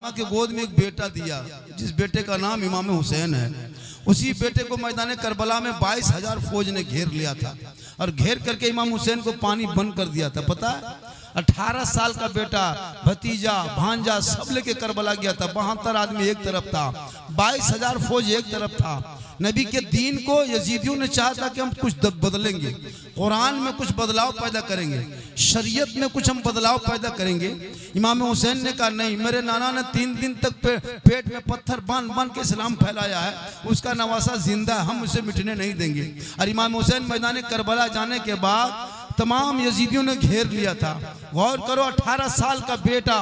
माँ के गोद में एक बेटा दिया, जिस बेटे का नाम इमाम हुसैन है। उसी बेटे को मैदान करबला में 22,000 फौज ने घेर लिया था और घेर करके इमाम हुसैन को पानी बंद कर दिया था। पता है 18 साल का बेटा, भतीजा, भांजा सब लेके करबला गया था। 72 आदमी एक तरफ था, 22,000 फौज एक तरफ था। नबी के दीन को यजीदियों ने चाहा था कि हम कुछ बदलेंगे, कुरान में कुछ बदलाव पैदा करेंगे, शरीयत में कुछ हम बदलाव पैदा करेंगे। इमाम हुसैन ने कहा नहीं, मेरे नाना ने 3 दिन तक पेट में पत्थर बांध बांध के इस्लाम फैलाया है, उसका नवासा जिंदा है, हम उसे मिटने नहीं देंगे। और इमाम हुसैन मैदान करबला जाने के बाद तमाम यजीदियों ने घेर लिया था। गौर करो, 18 साल का बेटा,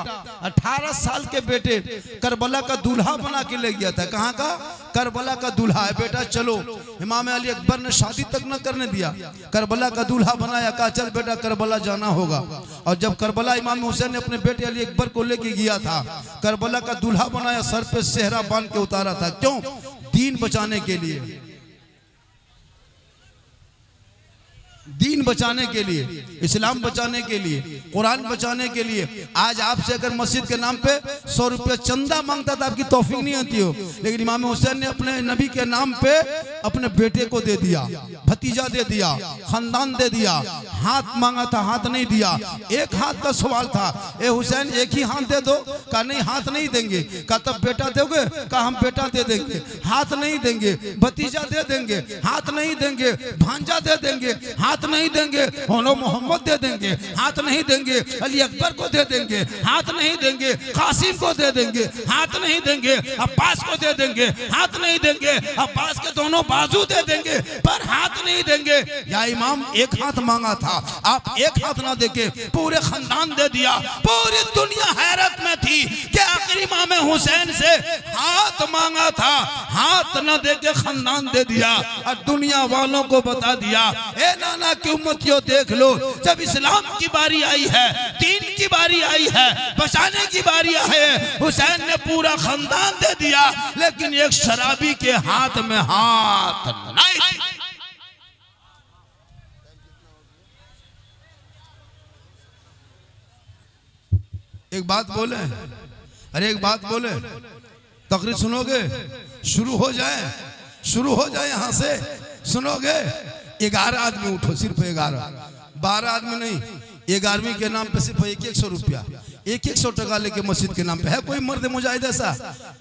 18 साल के बेटे करबला का दूल्हा बना के ले गया था। कहाँ का? करबला का दूल्हा है बेटा, चलो। इमाम अली अकबर ने शादी तक न करने दिया, करबला का दूल्हा बनाया, कहा चल बेटा करबला जाना होगा। और जब करबला इमाम हुसैन ने अपने बेटे अली अकबर को लेके गया था, करबला का दूल्हा बनाया, सर पे सेहरा बांध के उतारा था। क्यों? दीन बचाने के लिए, दीन बचाने के लिए, इस्लाम बचाने के लिए, कुरान बचाने के लिए। आज आपसे अगर मस्जिद के नाम पे 100 रुपया चंदा मांगता था, आपकी तौफीक नहीं आती हो, लेकिन इमाम हुसैन ने अपने नबी के नाम पे अपने बेटे को दे दिया, भतीजा दे दिया, खानदान दे दिया। हाथ मांगा था, हाथ नहीं दिया। एक हाथ का सवाल था, ए हुसैन एक ही हाथ दे दो। कहा नहीं, हाथ नहीं देंगे। कहा तब बेटा दोगे? कहा हम बेटा दे देंगे, हाथ नहीं देंगे। भतीजा दे देंगे, हाथ नहीं देंगे। भांजा दे देंगे, हाथ नहीं देंगे। होनो मोहम्मद दे देंगे, हाथ नहीं देंगे। अली अकबर को दे देंगे, हाथ नहीं देंगे। कासिम को दे देंगे, हाथ नहीं देंगे। अब्बास को दे देंगे, हाथ नहीं देंगे। अब्बास के दोनों बाजू दे देंगे, पर हाथ नहीं देंगे। या इमाम एक हाथ मांगा था, आप एक हाथ ना देके पूरे खानदान दे दिया। पूरी दुनिया हैरत में थी कि आखिर इमाम हुसैन से हाथ मांगा था, हाथ न देके खानदान दे दिया। और दुनिया वालों को बता दिया, ए नाना की उम्मतियों देख लो, जब इस्लाम की बारी आई है, दीन की बारी आई है, बचाने की बारी आई है, हुसैन ने पूरा खानदान दे दिया, लेकिन एक शराबी के हाथ में हाथ नहीं। एक बात बोले, अरे एक बात बोले, तकरीर सुनोगे? शुरू हो जाए, शुरू हो जाए यहां से, सुनोगे? 11 आदमी उठो, सिर्फ 11, 12 आदमी नहीं। 11वीं के नाम पे सिर्फ 100 रुपया, 100 टका लेके मस्जिद के नाम पे। है कोई मर्द मुजाहिद ऐसा?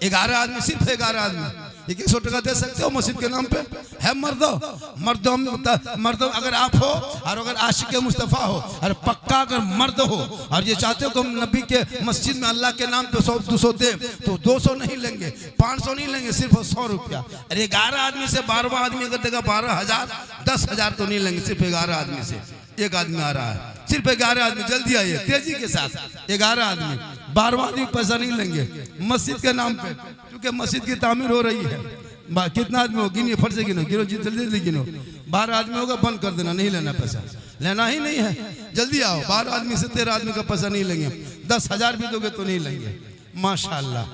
11 आदमी, सिर्फ 11 आदमी 100 टका दे सकते हो मस्जिद के नाम पे? है मर्दो? मर्दो अगर आप हो और अगर आशिक मुस्तफ़ा हो और पक्का अगर मर्द हो और ये चाहते हो कि हम नबी के मस्जिद में अल्लाह के नाम पे 100-200 दे, तो 200 नहीं लेंगे, 500 नहीं लेंगे, सिर्फ 100 रुपया। अरे 11 आदमी से 12वां आदमी अगर देगा 12,000, 10,000 तो नहीं लेंगे, सिर्फ 11 आदमी से। एक आदमी आ रहा है, सिर्फ 11 आदमी, जल्दी आइए तेजी के साथ। 11 आदमी, 12वां आदमी पैसा नहीं लेंगे मस्जिद के नाम पे, क्योंकि मस्जिद की तामीर हो रही है। कितना आदमी हो? गिनिए, फट से गिनो, गिनो जल्दी जल्दी गिनो। 12 आदमी होगा, बंद कर देना, नहीं लेना पैसा, लेना ही नहीं है। जल्दी आओ, 12 आदमी से 13 आदमी का पैसा नहीं लेंगे। 10,000 भी दोगे तो नहीं लेंगे। माशाअल्लाह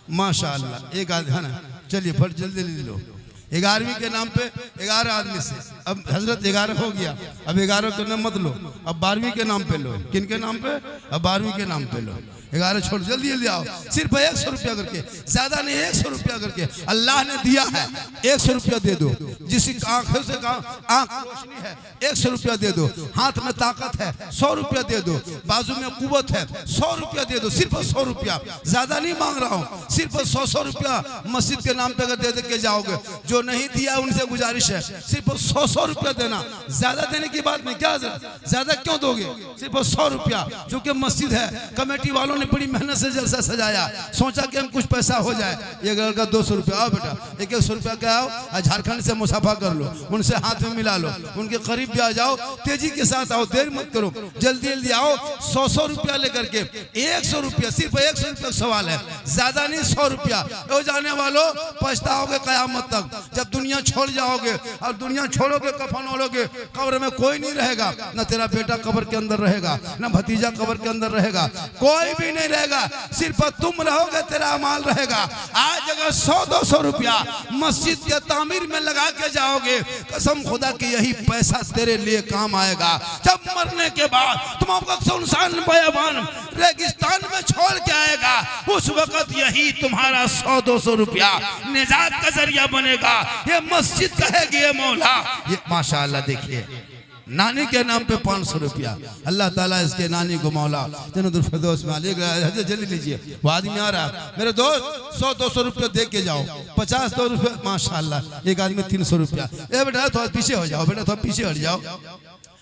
माशाअल्लाह। एक आदमी है ना, चलिए फट जल्दी ले लो। 11वीं के नाम पे 11 आदमी से, अब हजरत 11 हो गया, अब 11 के नाम मत लो, अब 12वीं के नाम पे लो। किन के नाम पे? अब 12वीं के नाम पे लो। 11 छोड़, जल्दी जल्दी आओ। सिर्फ 100 रुपया करके, ज्यादा नहीं, 100 रुपया करके। अल्लाह ने दिया है, 100 रुपया दे दो। जिसकी आंखों से आंख रोशनी है, 100 रुपया दे दो। हाथ में ताकत है, 100 रुपया दे दो। बाजू में कुव्वत है, 100 रुपया दे दो। सिर्फ 100 रुपया, ज्यादा नहीं मांग रहा हूँ, सिर्फ 100 रुपया मस्जिद के नाम पे अगर दे के जाओगे। जो नहीं दिया उनसे गुजारिश है, सिर्फ 100 रुपया देना। ज्यादा देने की बात नहीं, क्या ज्यादा क्यों दोगे? सिर्फ 100 रुपया, जो कि मस्जिद है, कमेटी वालों ने बड़ी मेहनत से जलसा सजाया, सोचा कि हम कुछ पैसा हो जाए। ये घर का 200 रुपया, आओ बेटा 100 रुपया का आओ, झारखंड से मुसाफा कर लो, उनसे हाथ में मिला लो, उनके करीब भी आ जाओ, तेजी के साथ आओ, देर मत करो, जल्दी जल्दी आओ। 100 रुपया लेकर के 100 रुपया, सिर्फ 100 रुपया सवाल है, ज्यादा नहीं, 100 रुपया। हो जाने वालों, पछताओगे कयामत तक, जब दुनिया छोड़ जाओगे। और दुनिया छोड़ोगे, कफन ओढ़ोगे, कब्र में कोई नहीं रहेगा, ना तेरा बेटा कब्र के अंदर रहेगा, ना भतीजा कब्र के अंदर रहेगा, कोई भी भी नहीं रहेगा, सिर्फ तुम रहोगे, तेरा माल रहेगा। आज अगर 100-200 रुपया मस्जिद के तामीर में लगा के जाओगे, कसम खुदा की यही पैसा तेरे लिए काम आएगा। जब मरने के बाद तुम आपका सुनसान बयाबान रेगिस्तान में छोड़ के आएगा, उस वक्त यही तुम्हारा 100-200 रुपया निजात का जरिया बनेगा। ये मस्जिद कहेगी ये मौला, ये माशाअल्लाह देखिए नानी के नाम पे 500 रुपया, अल्लाह ताला इसके नानी को मौला जन्नतुल फिरदौस में ले। जल्दी लीजिए, वो आदमी आ रहा है, मेरे दोस्त 100-200 रुपया दे के जाओ, 50-100 रुपया माशाअल्लाह। एक आदमी 300 रुपया। ए बेटा थोड़ा पीछे हो जाओ, बेटा थोड़ा पीछे हट जाओ,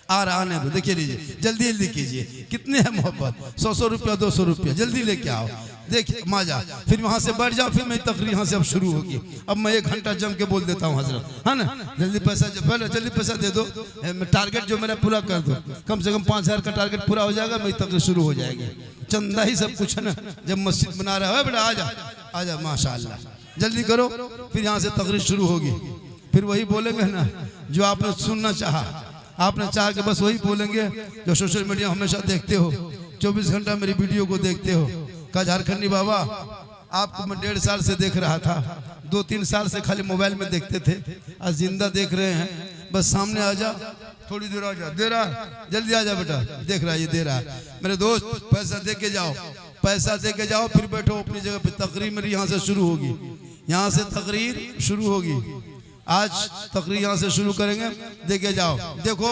आ रहा आने दो। देखिए लीजिए, जल्दी जल्दी कीजिए, कितने है मोहब्बत, 100 रुपया 200 रुपया, जल्दी लेके आओ। देखिए माजा, फिर वहां से बढ़ जाओ, फिर मेरी तकरीर यहाँ से अब शुरू होगी। अब मैं 1 घंटा जम के बोल देता हूँ हजरत, है ना। जल्दी पैसा, पहले जल्दी पैसा दे दो, टारगेट जो मेरा पूरा कर दो। कम से कम 5000 का टारगेट पूरा हो जाएगा, मेरी तकरीर शुरू हो जाएगी। चंदा ही सब कुछ है ना, जब मस्जिद बना रहा है बेटा आजा आजा माशाअल्लाह, जल्दी करो, फिर यहाँ से तकरीर शुरू होगी। फिर वही बोलेंगे ना जो आपने सुनना चाहा, आपने चाह के बस वही बोलेंगे जो सोशल मीडिया हमेशा देखते हो, 24 घंटा मेरी वीडियो को देखते हो। का झारखंडी बाबा आपको मैं 1.5 साल से देख रहा था, 2-3 साल से खाली मोबाइल में देखते थे, आज जिंदा देख रहे हैं। बस सामने आ जा, थोड़ी देर आ जा, दे रहा, जल्दी आ जा बेटा, देख रहा है ये दे रहा है। मेरे दोस्त पैसा दे के जाओ, पैसा दे के जाओ, फिर बैठो अपनी जगह पे। तकरीर मेरी यहाँ से शुरू होगी, यहाँ से तकरीर शुरू होगी। आज तकरीर यहाँ से शुरू करेंगे, दे के जाओ। देखो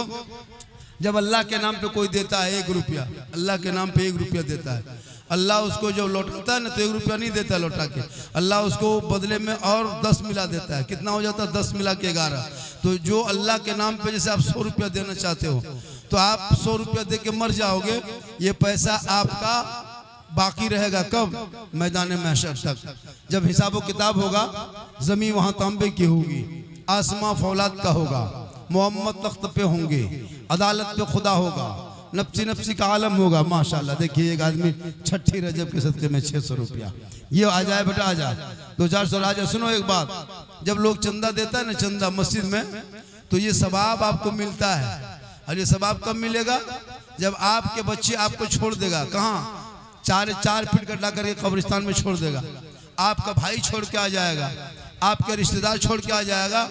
जब अल्लाह के नाम पे कोई देता है 1 रुपया, अल्लाह के नाम पे 1 रुपया देता है, अल्लाह उसको जब लौटाता है ना तो 1 रुपया नहीं देता लौटा के, अल्लाह उसको बदले में और 10 मिला देता है। कितना हो जाता है? 10 मिला के 11। तो जो अल्लाह के नाम पे जैसे आप 100 रुपया देना चाहते हो, तो आप 100 रुपया दे के मर जाओगे, ये पैसा आपका बाकी रहेगा कब? मैदान महशर तक। जब हिसाब किताब होगा, जमीन वहां तांबे की होगी, आसमां फौलाद का होगा, मोहम्मद तख्त पे होंगे, अदालत पे खुदा होगा, नफ्सी नफ्सी का आलम होगा। माशाल्लाह देखिए, एक आदमी 6 रजब के सदके में 600 रुपया, ये आ जाए बेटा आ जाए, 2-400 आ जाए। सुनो एक बात, जब लोग चंदा देता है ना, चंदा मस्जिद में, तो ये सवाब आपको मिलता है। और ये सवाब कब मिलेगा? जब आपके बच्चे आपको छोड़ देगा, कहाँ? 4 फीट गड्ढा करके कब्रिस्तान में छोड़ देगा, आपका भाई छोड़ के आ जाएगा, आपके रिश्तेदार छोड़ के आ जाएगा,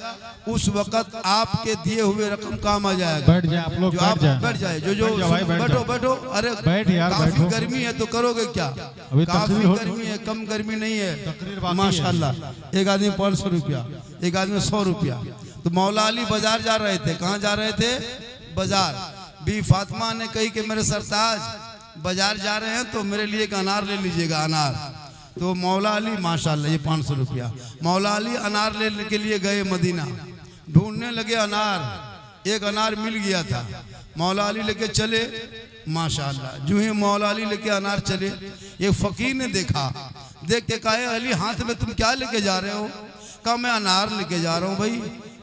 उस वक्त आपके दिए हुए रकम काम आ जाएगा। बैठ जाए आप लोग, बैठ जाए जो बैठो बैठो। अरे बैठ यार, काफी गर्मी है तो करोगे क्या? काफी गर्मी है, कम गर्मी नहीं है माशाल्लाह। एक आदमी 500 रुपया, एक आदमी 100 रुपया। तो मौला अली बाजार जा रहे थे, कहाँ जा रहे थे? बाजार। बी फातिमा ने कही कि मेरे सरताज बाजार जा रहे हैं तो मेरे लिए एक अनार ले लीजिएगा, अनार। तो मौला अली माशाल्लाह, ये 500 रुपया। मौला अली अनार लेने के लिए गए मदीना, ढूंढने लगे अनार, एक अनार मिल गया था, मौला अली लेके चले माशाल्लाह। जो ही मौला अली लेके अनार चले, एक फकीर ने देखा, देख के कहा अली हाथ में तुम क्या लेके जा रहे हो? कहा मैं अनार लेके जा रहा हूँ भाई।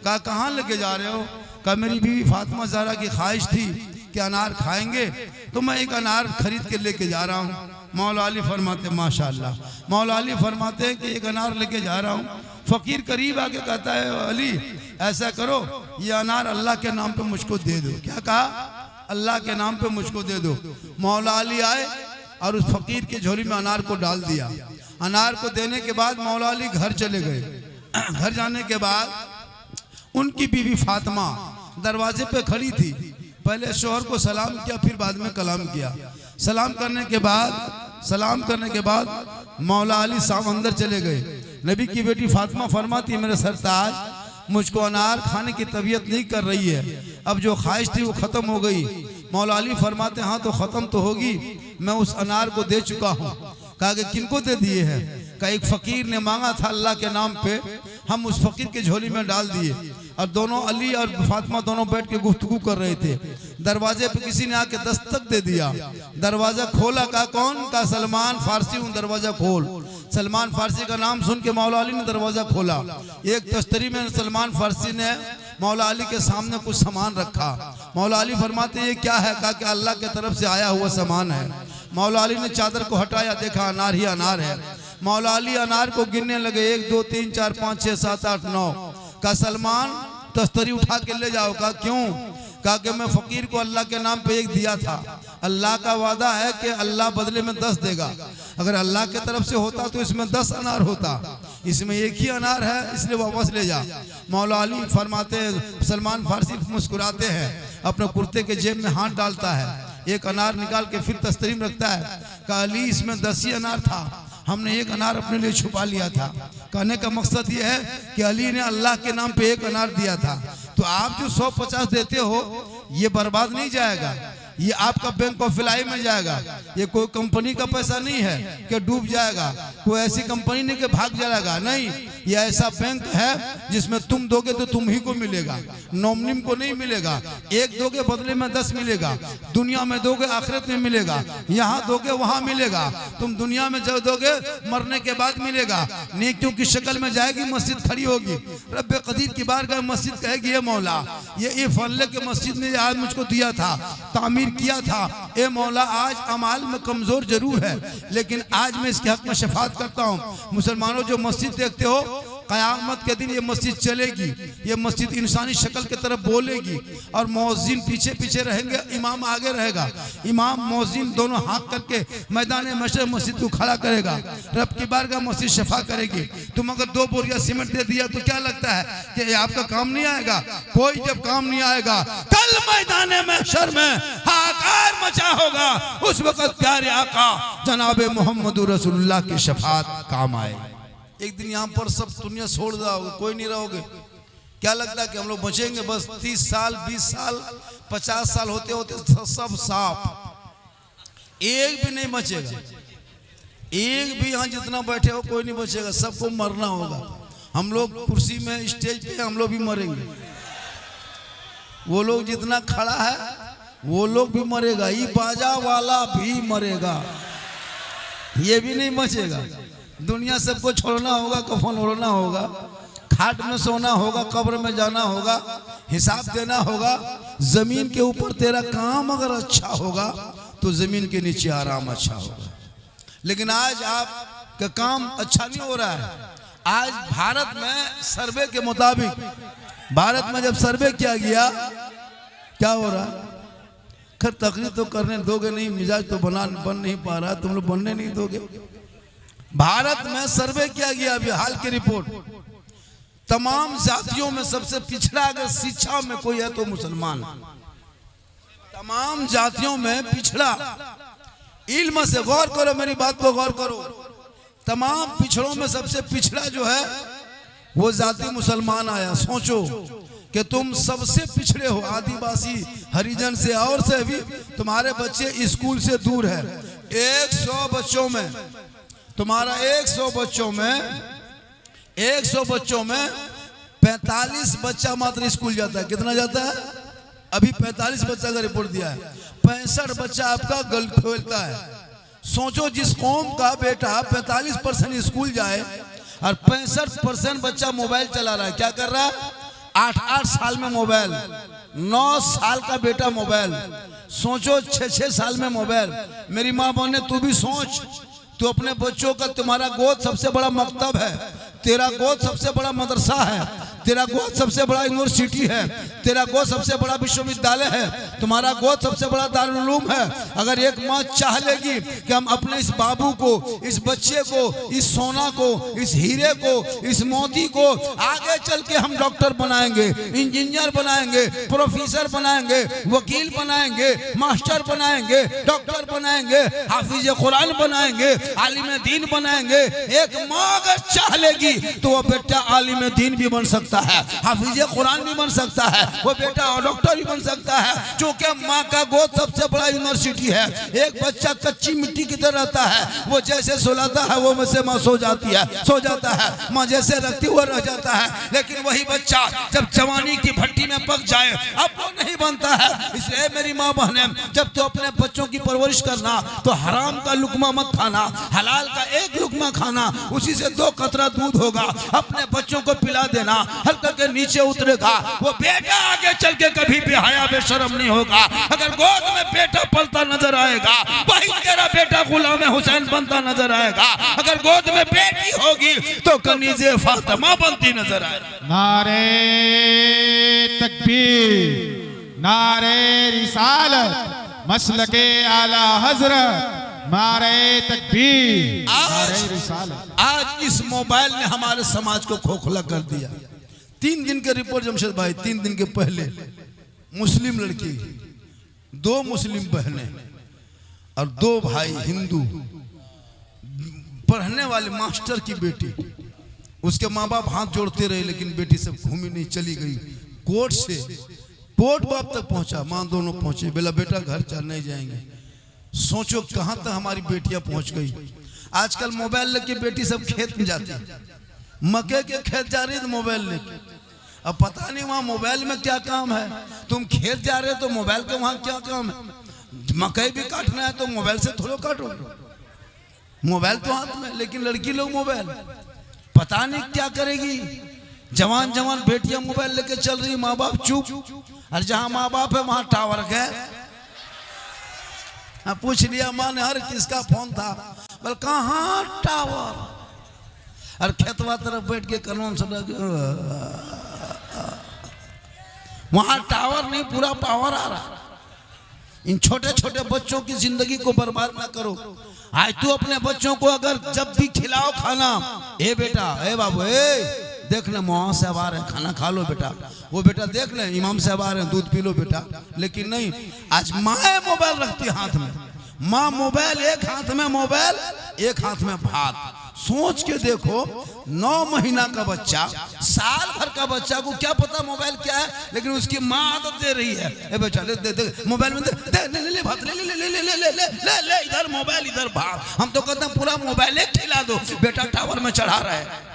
कहा कहाँ लेके जा रहे हो? कहा मेरी बीवी फातिमा ज़हरा की ख्वाहिश थी कि अनार खाएंगे, तो मैं एक अनार खरीद के लेके जा रहा हूँ। मौला अली फरमाते माशाल्लाह, मौला अली फरमाते हैं कि एक अनार लेके जा रहा हूँ। फकीर करीब आके कहता है अली ऐसा करो, ये अनार अल्लाह के नाम पे मुझको दे दो। क्या कहा? अल्लाह के नाम पे मुझको दे दो। मौला अली आए और उस फकीर की झोली में अनार को डाल दिया। अनार को देने के बाद मौला अली घर चले गए। घर जाने के बाद उनकी बीवी फातिमा दरवाजे पे खड़ी थी, पहले शोहर को सलाम किया, फिर बाद में कलाम किया। सलाम करने के बाद मौला अली साहब अंदर चले गए। नबी की बेटी फातिमा फरमाती मेरे सरताज, मुझको अनार खाने की तबीयत नहीं कर रही है, अब जो ख्वाहिश थी वो ख़त्म हो गई। मौला अली फरमाते हाँ तो ख़त्म तो होगी, मैं उस अनार को दे चुका हूँ। कहा कि किनको दे दिए हैं? कहा एक फ़कीर ने मांगा था अल्लाह के नाम पे, हम उस फ़कीर की झोली में डाल दिए। और दोनों अली और फातिमा दोनों बैठ के गुफ्तगू कर रहे थे। दरवाजे पे किसी ने आके दस्तक दे दिया, दरवाजा खोला। कहा कौन? कहा सलमान फारसी हूँ, दरवाजा खोल। सलमान फारसी का नाम सुन के मौला अली ने दरवाजा खोला। एक तश्तरी में सलमान फारसी ने मौला अली के सामने कुछ सामान रखा। मौला अली फरमाते ये क्या है? कहा कि अल्लाह की तरफ से आया हुआ सामान है। मौला अली ने चादर को हटाया, देखा अनार ही अनार है। मौला अली अनार को गिनने लगे, 1 2 3 4 5 6 7 8 9। कहा सलमान तस्तरी उठा के ले जाओ। कहा क्यों? कहा कि मैं फकीर को अल्लाह के नाम पे एक दिया था, अल्लाह का वादा है कि अल्लाह बदले में 10 देगा। अगर अल्लाह की तरफ से होता तो इसमें 10 अनार होता, इसमें एक ही अनार है, इसलिए वापस ले जा। मौला अली फरमाते हैं, सलमान फारसी मुस्कुराते हैं, अपने कुर्ते के जेब में हाथ डालता है, एक अनार निकाल के फिर तस्तरीम रखता है। कहा अली इसमें 10 ही अनार था, हमने एक अनार अपने लिए छुपा लिया था। कहने का मकसद ये है कि अली ने अल्लाह के नाम पे एक अनार दिया था। तो आप जो 150 देते हो ये बर्बाद नहीं जाएगा, ये आपका बैंक ऑफ फ्लाई में जाएगा। ये कोई कंपनी का पैसा नहीं है कि डूब जाएगा, कोई ऐसी कंपनी नहीं कि भाग जाएगा, नहीं, ये ऐसा बैंक है जिसमें तुम दोगे तो तुम ही को मिलेगा, नॉमिनी को नहीं मिलेगा। एक दोगे बदले में 10 मिलेगा, दुनिया में दोगे आखिरत में मिलेगा, यहाँ दोगे वहाँ मिलेगा। तुम दुनिया में जब दोगे मरने के बाद मिलेगा। नेकियों की शक्ल में जाएगी, मस्जिद खड़ी होगी, रब्बे कदीर की बारगाह में मस्जिद कहेगी ये मौला ये फल्ले के मस्जिद ने आज मुझको दिया था, तामीर किया था, ए मौला आज अमाल में कमजोर जरूर है लेकिन आज मैं इसके हक में शफात करता हूँ। मुसलमानों जो मस्जिद देखते हो, क़यामत के दिन ये मस्जिद चलेगी, ये मस्जिद इंसानी शक्ल की तरफ बोलेगी और मौज़िन पीछे पीछे रहेंगे, इमाम आगे रहेगा। इमाम मौज़िन दोनों हाथ करके मैदान मशर मस्जिद को खड़ा करेगा, रब की बारगाह मस्जिद शफा करेगी। तुम अगर 2 बोरिया सीमेंट दे दिया तो क्या लगता है कि ये आपका काम नहीं आएगा? कोई जब काम नहीं आएगा, कल मैदान मशर में हाहाकार मचा होगा, उस वक्त प्यारे आका जनाबे मोहम्मद रसूलुल्लाह की शफात काम आए। एक दिन यहाँ पर सब दुनिया छोड़ जाओगे, कोई नहीं रहोगे। क्या लगता है कि हम लोग बचेंगे? बस 30 साल 20 साल 50 साल होते होते सब साफ, एक भी नहीं बचेगा। एक भी यहाँ जितना बैठे हो कोई नहीं बचेगा, सबको मरना होगा। हम लोग कुर्सी में स्टेज पे हम लोग भी मरेंगे, वो लोग जितना खड़ा है वो लोग भी मरेगा, ये बाजा वाला भी मरेगा, ये भी नहीं बचेगा। दुनिया सबको छोड़ना होगा, कफन ओढ़ना होगा, खाट में सोना होगा, कब्र में जाना होगा, हिसाब देना होगा। जमीन के ऊपर तेरा काम अगर अच्छा होगा तो जमीन के नीचे आराम अच्छा होगा। लेकिन आज आपका काम अच्छा नहीं हो रहा है। आज भारत में सर्वे के मुताबिक, भारत में जब सर्वे किया गया, क्या हो रहा है? खैर तकरीर तो करने दोगे नहीं, मिजाज तो बन नहीं पा रहा, तुम लोग बनने नहीं दोगे। भारत में सर्वे किया गया अभी हाल की रिपोर्ट, तमाम जातियों में सबसे पिछड़ा अगर शिक्षा में कोई है तो मुसलमान। तमाम जातियों में पिछड़ा, इल्म से गौर करो, मेरी बात को गौर करो, तमाम पिछड़ों में सबसे पिछड़ा जो है वो जाति मुसलमान आया। सोचो कि तुम सबसे पिछड़े हो, आदिवासी हरिजन से और से भी तुम्हारे बच्चे स्कूल से दूर है। 100 बच्चों में तुम्हारा 100 बच्चों में 45 बच्चा मात्र स्कूल जाता है। कितना जाता है? अभी 45 बच्चा का रिपोर्ट दिया है। 65 बच्चा आपका गल खेलता है। सोचो जिस कौम का बेटा 45% स्कूल जाए और 65% बच्चा मोबाइल चला रहा है। क्या कर रहा है? 8-8 साल में मोबाइल, 9 साल का बेटा मोबाइल, सोचो 6-6 साल में मोबाइल। मेरी माँ बहने तू भी सोच, तो अपने बच्चों का, तुम्हारा गोद सबसे बड़ा मकतब है, तेरा गोद सबसे बड़ा मदरसा है, तेरा गोद सबसे बड़ा यूनिवर्सिटी है, तेरा गोद सबसे बड़ा विश्वविद्यालय है, तुम्हारा गोद सबसे बड़ा दारुल उलूम है। अगर एक माँ चाह लेगी कि हम अपने इस बाबू को, इस बच्चे को, इस सोना को, इस हीरे को, इस मोती को आगे चल के हम डॉक्टर बनाएंगे, इंजीनियर बनाएंगे, प्रोफेसर बनाएंगे, वकील बनाएंगे, मास्टर बनाएंगे, डॉक्टर बनाएंगे, हाफिज कुरान बनाएंगे, आलिम दीन बनाएंगे। एक माँ अगर चाह लेगी तो वो बेटा आलिम दीन भी बन सकता है, हाफिज कुरान भी बन सकता है, वो बेटा डॉक्टर भी बन सकता है। क्योंकि माँ का गोद सबसे बड़ा यूनिवर्सिटी है। एक बच्चा कच्ची मिट्टी की तरह रहता है, वो जैसे सुलाता है वो वैसे माँ सो जाती है, सो जाता है, माँ जैसे रखती हुआ रह जाता है। लेकिन वही बच्चा जब जवानी की भट्टी में पक जाए अब वो नहीं बनता है। इसलिए मेरी माँ बहने, जब तो अपने बच्चों की परवरिश करना तो हराम का लुकमा मत खाना, हलाल का एक लुकमा खाना, उसी से 2 कतरा दूध होगा, अपने बच्चों को पिला देना, हल्का के नीचे उतरेगा, वो बेटा आगे चल के कभी बेहया बेशरम नहीं होगा। अगर गोद में बेटा पलता नजर आएगा वही तेरा बेटा गुलाम हुसैन बनता नजर आएगा। अगर गोद में बेटी होगी तो कनीज़े फातिमा बनती नजर आएगी। नारे तकबीर, नारे रिसालत, मसलके आला हजरत, नारे तकबीर, नारे रिसालत। आज इस मोबाइल ने हमारे समाज को खोखला कर दिया। 3 दिन के रिपोर्ट जमशेद भाई, 3 दिन के पहले मुस्लिम लड़की, 2 मुस्लिम बहनें और 2 भाई हिंदू, पढ़ने वाले मास्टर की बेटी, उसके माँ बाप हाथ जोड़ते रहे लेकिन बेटी सब घूमी नहीं, चली गई। कोर्ट से कोर्ट बाप तक पहुंचा, माँ दोनों पहुंचे, बोला बेटा घर चल नहीं जाएंगे। सोचो कहां तक हमारी बेटियां पहुंच गई। आजकल मोबाइल लेके बेटी सब खेत में जाती है, मक्के के खेत जा रही है तो मोबाइल लेके। अब पता नहीं वहां मोबाइल में क्या काम है। तुम खेत जा रहे हो तो मोबाइल का वहां क्या काम है? मकई भी काटना है तो मोबाइल से थोड़ा काटोगे, मोबाइल तो हाथ में, लेकिन लड़की लोग मोबाइल, पता नहीं क्या करेगी। जवान जवान बेटियां मोबाइल लेके चल रही, माँ बाप चुप। और जहां माँ बाप है वहां टावर गए। पूछ लिया माँ ने, हर किसका फोन था? बोल कहाँ टावर? और खेतवा तरफ बैठ के कानून से वहां टावर नहीं, पूरा पावर आ रहा। इन छोटे छोटे बच्चों की जिंदगी को बर्बाद ना करो। आज तू अपने बच्चों को अगर जब भी खिलाओ खाना, ए बेटा, ए बाबू, ए देख ले मौलाना साहब आ रहे हैं, खाना खा लो बेटा, वो बेटा देख ले इमाम साहब आ रहे हैं, दूध पी लो बेटा। लेकिन नहीं, आज माँ मोबाइल रखती है हाथ में। माँ मोबाइल, एक हाथ में मोबाइल, एक हाथ में भात। सोच के देखो, 9 महीना का बच्चा, साल भर का बच्चा को क्या पता मोबाइल क्या है, लेकिन उसकी माँ आदत दे रही है, ए बेटा ले दे दे मोबाइल में, दे ले ले भात, ले ले ले ले ले ले ले ले ले, इधर मोबाइल इधर भात। हम तो कहते हैं पूरा मोबाइल एक खिला दो, बेटा टावर में चढ़ा रहा है।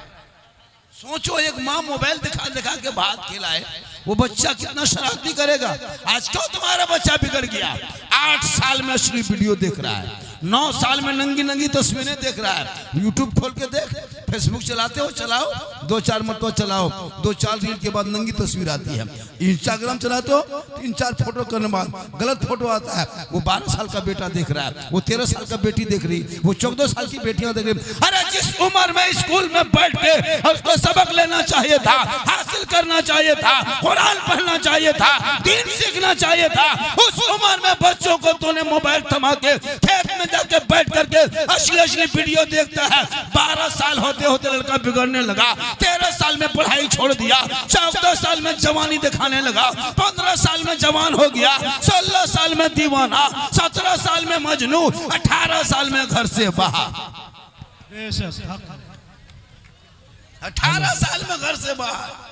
सोचो, एक माँ मोबाइल दिखा दिखा के भात खिलाए, वो बच्चा कितना शरारती करेगा। आज क्यों तुम्हारा बच्चा बिगड़ गया? 8 साल में असली वीडियो देख रहा है, 9 साल में नंगी नंगी तस्वीरें देख रहा है। यूट्यूब खोल के देख, फेसबुक चलाते हो चलाओ, 2-4 मरतबा चलाओ, 2-4 रील के बाद नंगी तस्वीर आती है। इंस्टाग्राम चलाते हो, 3-4 फोटो करने बाद गलत फोटो आता है। वो 12 साल का बेटा देख रहा है, वो 13 साल का बेटी देख रही, वो 14 साल की बेटियां देख रही। अरे जिस उम्र में स्कूल में बैठ के उसको सबक लेना चाहिए था, हासिल करना चाहिए था, कुरान पढ़ना चाहिए था, दीन सीखना चाहिए था, उस उम्र में बच्चों को तूने मोबाइल थमा के खेत में जाके बैठ करके असली वीडियो देखता है। 12 साल होते होते लड़का बिगड़ने लगा, 13 साल में पढ़ाई छोड़ दिया, 14 साल में जवानी दिखाने लगा, 15 साल में जवान हो गया, 16 साल में दीवाना, 17 साल में मजनू, 18 साल में घर से बाहर। 18 साल में घर से बाहर।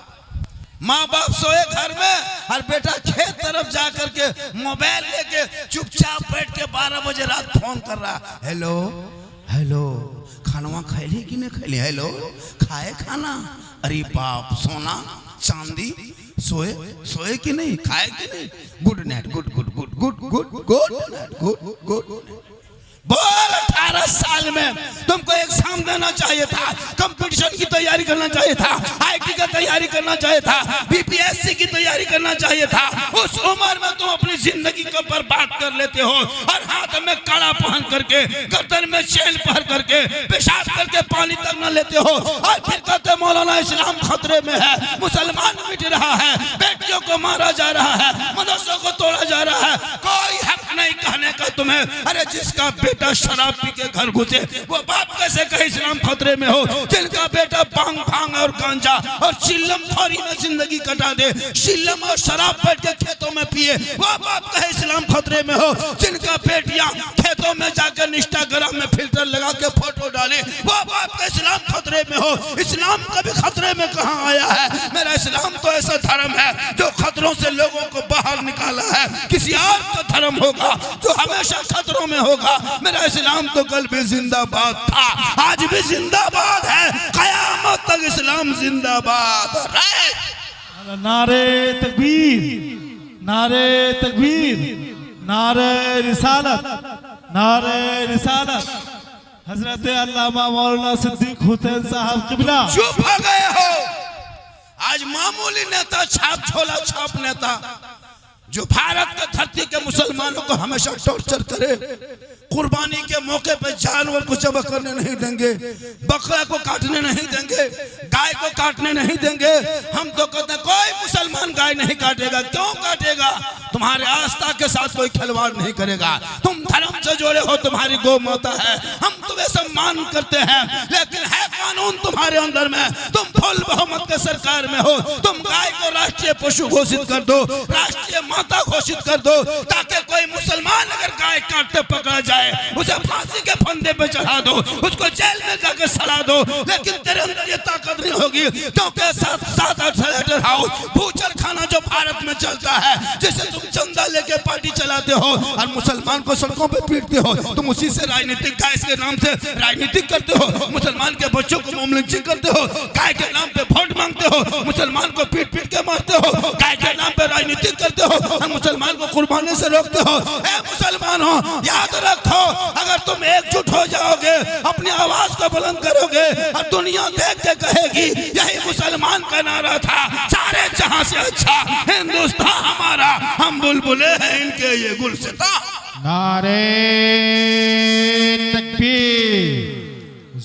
माँ बाप सोए घर में और बेटा खेत तरफ जा करके मोबाइल लेके चुपचाप बैठ के 12 बजे रात फोन कर रहा, हेलो हेलो खाना खैली कि नहीं खैली, हेलो खाए खाना, अरे बाप सोना चांदी, सोए सोए कि नहीं, खाए कि नहीं, good night, good good good good good good night, good good. बोल, 18 साल में तुमको एग्जाम देना चाहिए था, कंपटीशन की तैयारी करना चाहिए था, आईटी का तैयारी करना चाहिए था, बीपीएससी की तैयारी करना चाहिए था। उस उम्र में तुम अपनी जिंदगी को बर्बाद कर लेते हो और हाथ में कड़ा पहन करके, गर्दन में चेन पहन करके, पेशाब करके पानी तक न लेते हो और फिर कहते मौलाना इस्लाम खतरे में है, मुसलमान मिट रहा है, बेटियों को मारा जा रहा है, मदरसों को तोड़ा जा रहा है। कोई हक नहीं कहने का तुम्हें। अरे जिसका बेटा शराब पी के घर घुसे, वो बाप कैसे कहे इस्लाम खतरे में हो? जिनका बेटा भांग भांग और गांजा और चिल्लम खोरी में जिंदगी कटा दे, चिल्लम और शराब बैठ के खेतों में पिए, वो बाप कहे इस्लाम खतरे में हो। जिनका बेटियां खेतों में जाकर इंस्टाग्राम में फिल्टर लगा के फोटो डाले, वो बाप का इस्लाम खतरे में हो। इस्लाम कभी खतरे में कहाँ आया है? मेरा इस्लाम तो ऐसा धर्म है जो खतरों से लोगों को बाहर निकाला है। किसी और का धर्म होगा जो हमेशा खतरों में होगा। मेरा इस्लाम तो कल भी जिंदाबाद था, आज भी जिंदाबाद है, कयामत तक इस्लाम जिंदाबाद है। नारे तकबीर, नारे तकबीर, नारे रिसालत, नारे रिसालत। हजरत अल्लामा मौलाना सिद्दीक हुसैन साहब किबला। चुप हो गए हो। आज मामूली नेता, छाप छोला छाप नेता जो भारत के धरती के मुसलमानों को हमेशा टॉर्चर करे, कुर्बानी के मौके पे जानवर को ज़ब्ह करने नहीं देंगे, बकरा को काटने नहीं देंगे, गाय को काटने नहीं देंगे। हम तो कहते हैं कोई मुसलमान गाय नहीं काटेगा। क्यों काटेगा? तुम्हारे आस्था के साथ कोई खिलवाड़ नहीं करेगा। तुम धर्म से जोड़े हो, तुम्हारी गौ माता है, हम तुम्हें सम्मान करते हैं, लेकिन है कानून तुम्हारे अंदर में, तुम फुल बहुमत के सरकार में हो। तुम गाय को राष्ट्रीय पशु घोषित कर दो, राष्ट्रीय माता घोषित कर दो, ताकि कोई मुसलमान अगर गाय काटते पकड़ा जाए उसे फांसी के फंदे पे चढ़ा दो, उसको जेल में जाकर सड़ा दो। लेकिन तेरे अंदर ये ताकत नहीं होगी, क्योंकि 7-8 स्लेटर हाउस बूचर खाना जो भारत में चलता है, जिसे तुम चंदा लेके पार्टी चलाते हो और मुसलमान को सड़कों पे पीटते हो, तुम उसी से राजनीतिक गाय के नाम से राजनीतिक करते हो, मुसलमान के बच्चों को मोम लिंचिंग करते हो, गाय के नाम पे वोट मांगते हो, मुसलमान को पीट पीट के मारते हो, गाय के नाम पे राजनीतिक करते हो और मुसलमान को कुर्बानी से रोकते हो। ए मुसलमान हो, याद रखो, अगर तुम एकजुट हो जाओगे, अपनी आवाज को बुलंद करोगे और दुनिया देख के कहेगी यही मुसलमान का नारा था, सारे जहां से अच्छा हिंदुस्तान हमारा, हम बुलबुले हैं इनके ये गुलसिता। नारे तकबीर,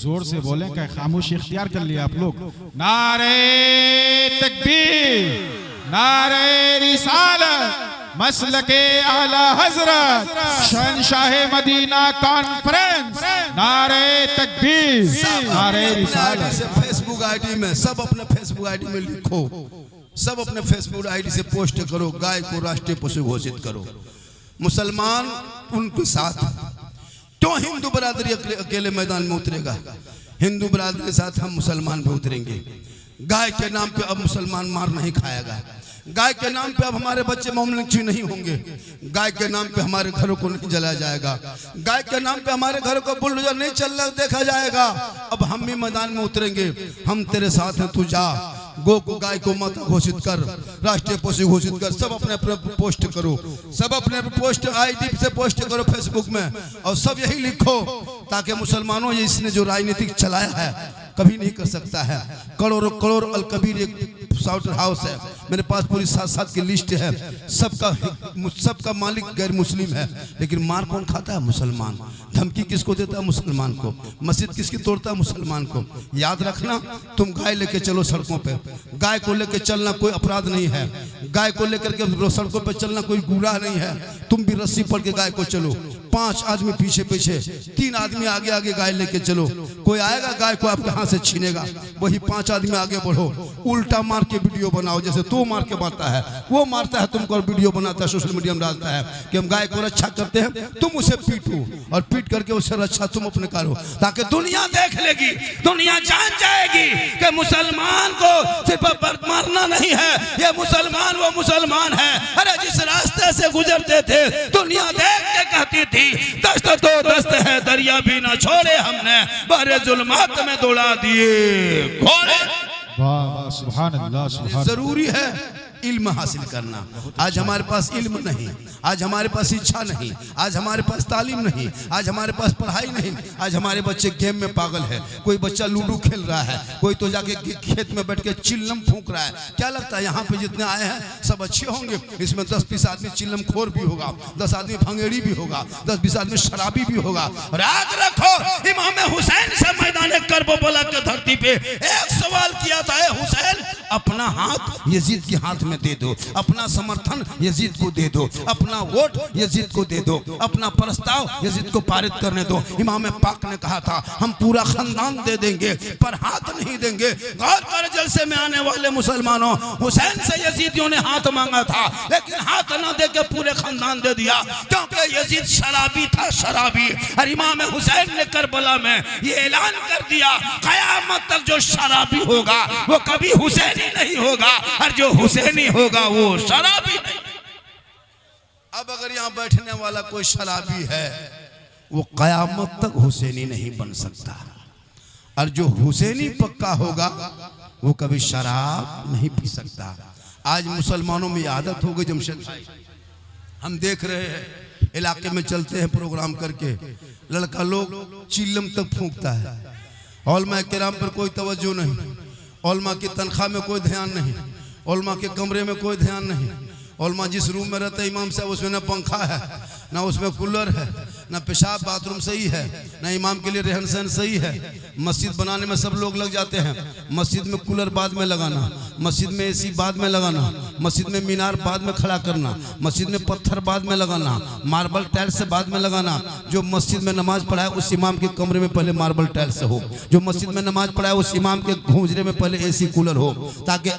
जोर से बोलें, क्या खामोशी इख्तियार कर लिया आप लोग? नारे तकबीर, नारे रिसालत, मसलके आला हजरत, शहंशाह मदीना कॉन्फ्रेंस, नारे तकबीर, नारे रिसालत। फेसबुक आईडी में सब अपने फेसबुक आईडी में लिखो, सब अपने फेसबुक आईडी से पोस्ट करो, गाय को राष्ट्रीय पशु घोषित करो। मुसलमान उनके साथ, क्यों हिंदू बरादरी अकेले मैदान में उतरेगा? हिंदू बरादरी के साथ हम मुसलमान भी उतरेंगे। गाय के नाम पे अब मुसलमान मार नहीं खाएगा, गाय के नाम पे अब हमारे बच्चे मोमलंची नहीं होंगे, गाय के नाम पे हमारे घरों को नहीं जलाया जाएगा, गाय के नाम पे हमारे घरों को बुलडोजर नहीं चलना देखा जाएगा। अब हम भी मैदान में उतरेंगे, हम तेरे साथ हैं, तू जा, गो को गाय को माता घोषित कर, राष्ट्रीय पशु घोषित कर, सब अपने अपने पोस्ट करो, सब अपने पोस्ट आईडी से पोस्ट करो फेसबुक में, और सब यही लिखो ताकि मुसलमानों ये इसने जो राजनीतिक चलाया है कभी नहीं कर सकता है। करोड़ों करोड़ अल कबीर एक स्लाउटर हाउस है, मेरे पास पूरी 7 की लिस्ट है, सबका मालिक गैर मुस्लिम है, लेकिन मार कौन खाता है? मुसलमान। धमकी किसको देता है? मुसलमान को। मस्जिद किसकी तोड़ता है? मुसलमान को। याद रखना, तुम गाय लेके चलो सड़कों पे, गाय को लेकर चलना कोई अपराध नहीं है, गाय को लेकर के सड़कों पे चलना कोई गुनाह नहीं है। तुम भी रस्सी पकड़ के गाय को चलो, 5 आदमी पीछे पीछे, 3 आदमी आगे आगे गाय लेके चलो। कोई आएगा गाय को आपके हाथ से छीनेगा, वही 5 आदमी आगे बढ़ो, उल्टा मार के वीडियो बनाओ, जैसे तू मार के मारता है, वो मारता है तुमको और वीडियो बनाता है, सोशल मीडिया में डालता है कि हम गाय को रक्षा करते हैं, तुम उसे पीटो और पीट करके उसे रक्षा तुम अपने करो, ताकि दुनिया देख लेगी, दुनिया जान जाएगी कि मुसलमान को सिर्फ मारना नहीं है, ये मुसलमान वो मुसलमान है। अरे जिस रास्ते से गुजरते थे दुनिया देख के कहती थी दस्त तो दस्त है, दरिया भी ना छोड़े हमने, बारे जुल्मात में दौड़ा दिए घोड़े। वाह वाह, सुभान अल्लाह, सुभान। जरूरी है इल्म हासिल करना। आज हमारे पास इल्म नहीं, आज हमारे पास इच्छा नहीं, आज हमारे पास तालीम नहीं, आज हमारे पास पढ़ाई नहीं, आज हमारे बच्चे गेम में पागल है। कोई बच्चा लूडो खेल रहा है, कोई तो जाके खेत में बैठ के चिल्लम फूंक रहा है। क्या लगता है यहाँ पे जितने आए हैं सब अच्छे होंगे? इसमें 10-20 आदमी चिल्लम खोर भी होगा, 10 आदमी भंगेड़ी भी होगा, 10-20 आदमी शराबी भी होगा। और याद रखो, इमाम हुसैन से मैदान करबला की धरती पे एक सवाल किया था, हुसैन अपना हाथ यजीद के हाथ में दे दो, अपना समर्थन यजीद को दे दो, अपना वोट यजीद को दे दो, अपना प्रस्ताव यजीद को पारित करने दो। इमाम पाक ने कहा था हम पूरा खानदान दे देंगे पर हाथ नहीं देंगे। गौर कर, जलसे में आने वाले मुसलमानों, हुसैन से यजीदियों ने हाथ मांगा था, लेकिन हाथ ना दे के पूरे खानदान दे दिया, क्योंकि यजीद शराबी था, शराबी। और इमाम हुसैन ने करबला में ये ऐलान कर दिया, कयामत तक जो शराबी होगा वो कभी हुसैनी नहीं होगा, और जो हुसैनी होगा वो शराबी नहीं। अब अगर यहाँ बैठने वाला कोई शराबी है वो कयामत तक हुसैनी नहीं बन सकता, और जो हुसैनी पक्का होगा वो कभी शराब नहीं पी सकता। आज मुसलमानों में आदत हो गई, जमशेद भाई हम देख रहे हैं इलाके में चलते हैं प्रोग्राम करके, लड़का लोग चिल्लम तक फूंकता है, औलमा किराम पर कोई तवज्जो नहीं, औलमा की तनख्वाह में कोई ध्यान नहीं, औलमा के कमरे में कोई ध्यान नहीं, ओलमा जिस रूम में रहते इमाम साहब उसमें ना पंखा है, ना उसमें कूलर है, ना पेशाब बाथरूम सही है, ना इमाम के लिए रहन सहन सही है। मस्जिद बनाने में सब लोग लग जाते हैं, मस्जिद में कूलर बाद में लगाना, मस्जिद में एसी बाद में लगाना, मस्जिद में मीनार बाद में खड़ा करना, मस्जिद में पत्थर बाद में लगाना, मार्बल टाइल्स से बाद में लगाना। जो मस्जिद में नमाज पढ़ाए उस इमाम के कमरे में पहले मार्बल टाइल्स हो, जो मस्जिद में नमाज पढ़ाए उस इमाम के घूंजरे में पहले एसी कूलर हो, ताकि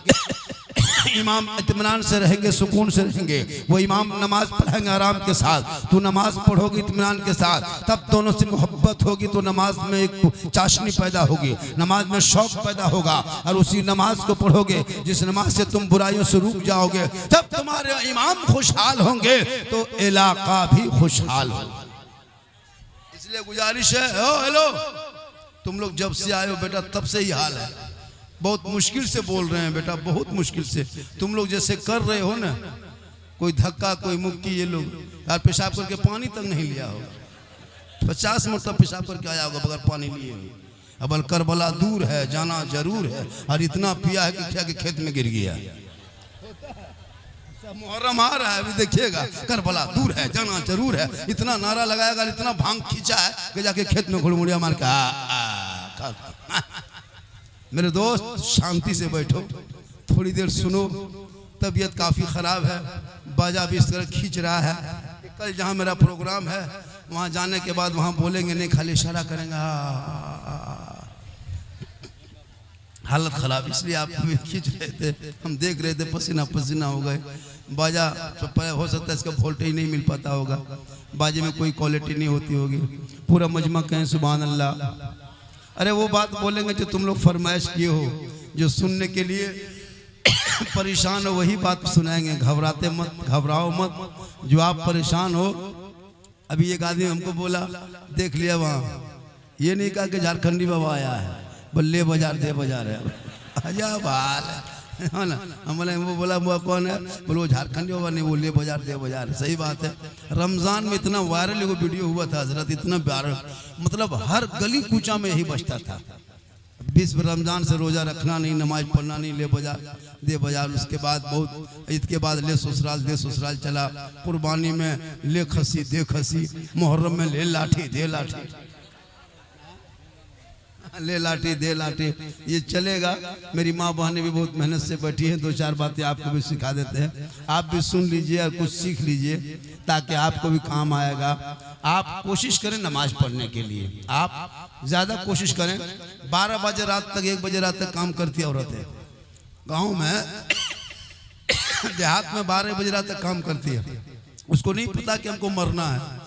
इमाम इत्मीनान से रहेंगे, सुकून से रहेंगे। वो इमाम नमाज पढ़ेंगे आराम के साथ, तू नमाज पढ़ोगी इत्मीनान के साथ, तब दोनों से मोहब्बत होगी तो नमाज में एक चाशनी पैदा होगी, नमाज में शौक पैदा होगा। और उसी नमाज को पढ़ोगे जिस नमाज से तुम बुराइयों से रुक जाओगे, जब तुम्हारे इमाम खुशहाल होंगे तो इलाका भी खुशहाल होगा। इसलिए गुजारिश है, ओ हेलो, तुम लोग जब से आए हो बेटा तब से ही हाल है। बहुत मुश्किल से बोल रहे हैं बेटा, बहुत मुश्किल से। तुम लोग जैसे कर रहे हो ना, कोई धक्का कोई मुक्की, ये लोग यार पेशाब करके पानी तक नहीं लिया होगा, 50 मिनट पेशाब करके आया होगा बगैर पानी लिए। अब करबला दूर है, जाना जरूर है, और इतना पिया है कि क्या के खेत में गिर गया। मुहर्रम आ रहा है, अभी देखिएगा, करबला दूर है, जाना जरूर है, इतना नारा लगाएगा, इतना भांग खींचा है कि जाके खेत में घुड़मुड़िया मार के मेरे दोस्त शांति से बैठो, थोड़ी देर सुनो। तबीयत काफ़ी ख़राब है, बाजा भी इस तरह खींच रहा है। कल जहाँ मेरा प्रोग्राम है वहाँ जाने के बाद वहाँ बोलेंगे नहीं, खाली इशारा करेंगे, हालत ख़राब। इसलिए आप खींच रहे थे, हम देख रहे थे, पसीना पसीना हो गए। बाजा तो हो सकता है इसका वोल्टेज नहीं मिल पाता होगा, बाजे में कोई क्वालिटी नहीं होती होगी। पूरा मजमा कहें सुभान अल्लाह। अरे वो बात बोलेंगे जो तुम लोग फरमाइश किए हो, जो सुनने के लिए परेशान हो, वही बात सुनाएंगे। घबराते मत, घबराओ मत, जो आप परेशान हो। अभी एक आदमी हमको बोला, देख लिया वहाँ, ये नहीं कहा कि झारखंडी बाबा आया है, बल्ले बाजार दे बाजार है, अजब हाल है ना। हम बोले, वो बोला वो कौन है, बोलो वो झारखंडी बाबा नहीं, वो ले बाजार दे बाजार है। सही बात है। रमज़ान में इतना वायरल एगो वीडियो हुआ था हजरत, इतना वायरल, मतलब हर गली कूचा में यही बचता था। 20 रमज़ान से रोज़ा रखना नहीं, नमाज पढ़ना नहीं, ले बाजार दे बाजार। उसके बाद बहुत ईद के बाद ले ससुराल दे ससुराल चला, कुर्बानी में ले खसी दे खसी, मुहर्रम में ले लाठी दे लाठी, ले लाठी दे लाठी, ये चलेगा। मेरी माँ बहनें भी बहुत मेहनत से बैठी हैं, 2-4 बातें आपको भी सिखा देते हैं। आप भी सुन लीजिए और कुछ सीख लीजिए, ताकि आपको भी काम आएगा। आप कोशिश करें नमाज पढ़ने के लिए, आप ज़्यादा कोशिश करें। 12 बजे रात तक, 1 बजे रात तक काम करती औरतें गाँव में, देहात में 12 बजे रात तक काम करती है। उसको नहीं पता कि हमको मरना है।